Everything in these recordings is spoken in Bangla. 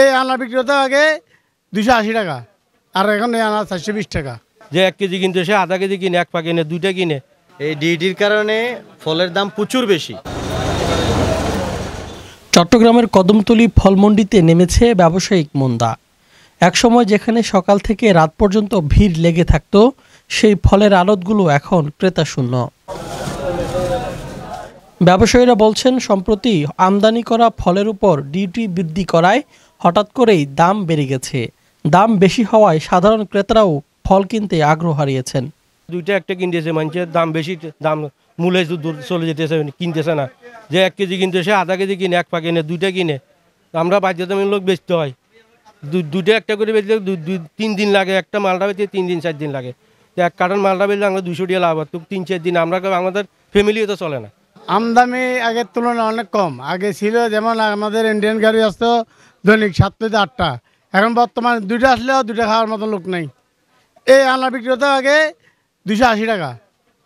এই আনার বিক্রি হতো আগে 280 টাকা, আর এখন এই আনার 420 টাকা। যে 1 কেজি কিনতে সে আধা কেজি কিনে, 1 পা কিনে, 2টা কিনে। এই ডিউটির কারণে ফলের দাম প্রচুর বেশি। চট্টগ্রামের কদমতলী ফলমন্ডিতে নেমেছে ব্যবসায়িক মন্দা। একসময় যেখানে সকাল থেকে রাত পর্যন্ত ভিড় লেগে থাকতো, সেই ফলের আড়তগুলো এখন ক্রেতাশূন্য। ব্যবসায়ীরা বলছেন, সম্প্রতি আমদানি করা ফলের উপর ডিউটি বৃদ্ধি করায় হঠাৎ করেই দাম বেড়ে গেছে। দাম বেশি হওয়ায় সাধারণ ক্রেতারাও ফল কিনতে আগ্রহ হারিয়েছেন। 2টা একটা কিনতেছে, মানুষের দাম বেশি, দাম মূল্যে দূর চলে যেতেছে, কিনতেছে না। যে 1 কেজি কিনতে সে আধা কেজি কিনে, 1 পা কিনে, 2টা কিনে। আমরা বাধ্যতামূলক বেচতে হয়। 2টা একটা করে বেচলে 3 দিন লাগে, একটা মালটা বেচতে 3 দিন 4 দিন লাগে। তো 1 কার্টন মালটা বেচলে আমরা 200 টাকা লাভ, তো 3-4 দিন আমরা, আমাদের ফ্যামিলিও তো চলে না। আমদানি আগের তুলনায় অনেক কম। আগে ছিল যেমন আমাদের ইন্ডিয়ান গাড়ি আসতো দৈনিক 7 থেকে 8টা, এখন বর্তমানে 2টা আসলেও 2টা খাওয়ার মতো লোক নেই। এই আনার বিক্রি হতো আগে 280 টাকা,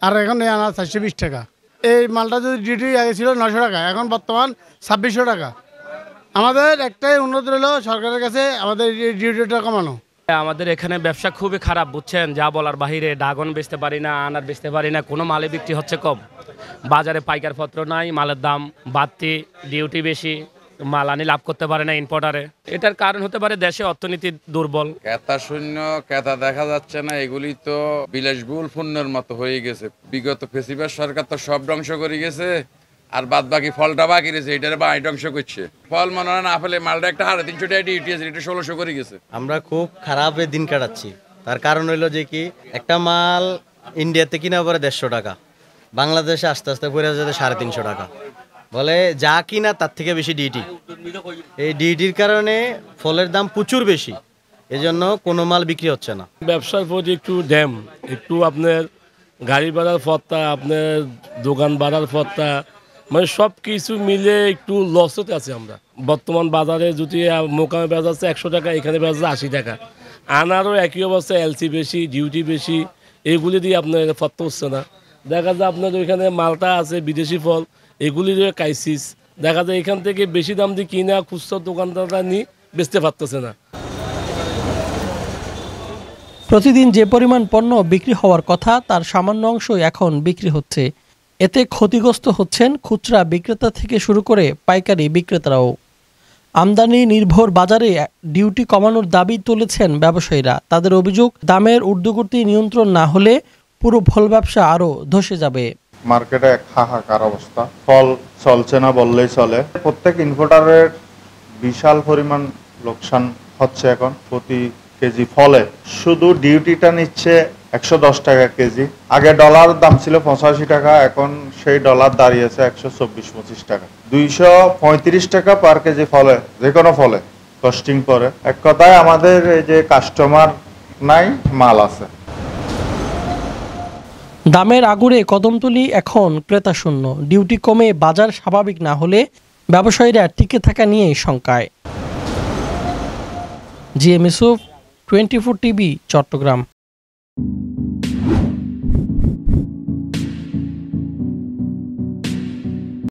আর এখন এই আনার 420 টাকা। এই মালটা যদি ডিউটি আগে ছিল 900 টাকা, এখন বর্তমান 2600 টাকা। আমাদের একটাই অনুরোধ রইল সরকারের কাছে, আমাদের ডিউটিটা কমানো। আমাদের এখানে ব্যবসা খুবই খারাপ, বুঝছেন, যা বলার বাহিরে। ড্রাগন বেচতে পারি না, আনার বেচতে পারি না, কোনো মালে বিক্রি হচ্ছে কম। বাজারে পাইকার পত্র নাই, মালের দাম বাড়তি, ডিউটি বেশি, মাল আনি লাভ করতে পারে না ইম্পোর্টারে। এটার কারণ হতে পারে দেশে অর্থনীতি দুর্বল, ক্রেতা শূন্য, ক্রেতা দেখা যাচ্ছে না। এগুলি তো বিলাসবহুল পণ্যের মতো হয়ে গেছে। বিগত ফেসিবাদ সরকার তো সব ধ্বংস করে গেছে, আর বাদ বাকি ফলটা বাকি রয়েছে, এটার বা ধ্বংস করছে। ফল মনে হয় না আপেলে মালটা একটা 350 টাকা ডিউটি আছে, এটা 1600 করে গেছে। আমরা খুব খারাপ দিন কাটাচ্ছি। তার কারণ হইলো যে কি, একটা মাল ইন্ডিয়াতে কিনা পরে 150 টাকা, বাংলাদেশে আস্তে আস্তে পড়ে যাচ্ছে 350 টাকা। বলে যা কিনা তার থেকে বেশি ডিউটি। এই ডিউটির কারণে ফলের দাম প্রচুর বেশি, এজন্য কোনো মাল বিক্রি হচ্ছে না। ব্যবসার প্রতি একটু ড্যাম, একটু আপনার গাড়ি ভাড়ার ফত্তা, আপনার দোকান ভাড়ার ফত্তা, মানে সব কিছু মিলে একটু লসতে আছে আমরা। বর্তমান বাজারে যদি মোকামে বেচা যাচ্ছে 100 টাকা, এখানে বেচা যাচ্ছে 80 টাকা। আনারও একই অবস্থা, এলসি বেশি, ডিউটি বেশি, এগুলি দিয়ে আপনার ফত্তা হচ্ছে না। দেখা যায় আপনার ওইখানে মালটা আছে বিদেশি ফল, এগুলি দিয়ে ক্রাইসিস। দেখা যায় এখান থেকে বেশি দাম দিয়ে কিনা খুচরা দোকানদাররা নিয়ে বেচতে পারতেছে না। প্রতিদিন যে পরিমাণ পণ্য বিক্রি হওয়ার কথা, তার সামান্য অংশই এখন বিক্রি হচ্ছে। এতে ক্ষতিগ্রস্ত হচ্ছেন খুচরা বিক্রেতা থেকে শুরু করে পাইকারি বিক্রেতারাও। আমদানি নির্ভর বাজারে ডিউটি কমানোর দাবি তুলেছেন ব্যবসায়ীরা। তাদের অভিযোগ, দামের ঊর্ধ্বগতি নিয়ন্ত্রণ না হলে পুরো ফল ব্যবসা আরও ধসে যাবে। মার্কেটে এক হাহাকার অবস্থা, ফল চলছে না বললেই চলে। প্রত্যেক ইম্পোর্টারের বিশাল পরিমাণ লোকসান হচ্ছে। এখন প্রতি কেজি ফলে শুধু ডিউটিটা নিচ্ছে 110 টাকা কেজি। আগে ডলার দাম ছিল 85 টাকা, এখন সেই ডলার দাঁড়িয়েছে 124-25 টাকা। 235 টাকা পার কেজি ফলে, যে কোনো ফলে কস্টিং পরে। এক কথায় আমাদের এই যে কাস্টমার নাই, মাল আছে। দামের আগুরে কদমতলী এখন ক্রেতাশূন্য। ডিউটি কমে বাজার স্বাভাবিক না হলে ব্যবসায়ীরা টিকে থাকা নিয়ে শঙ্কায়। GM Yusuf, 24 TV, Chittagong.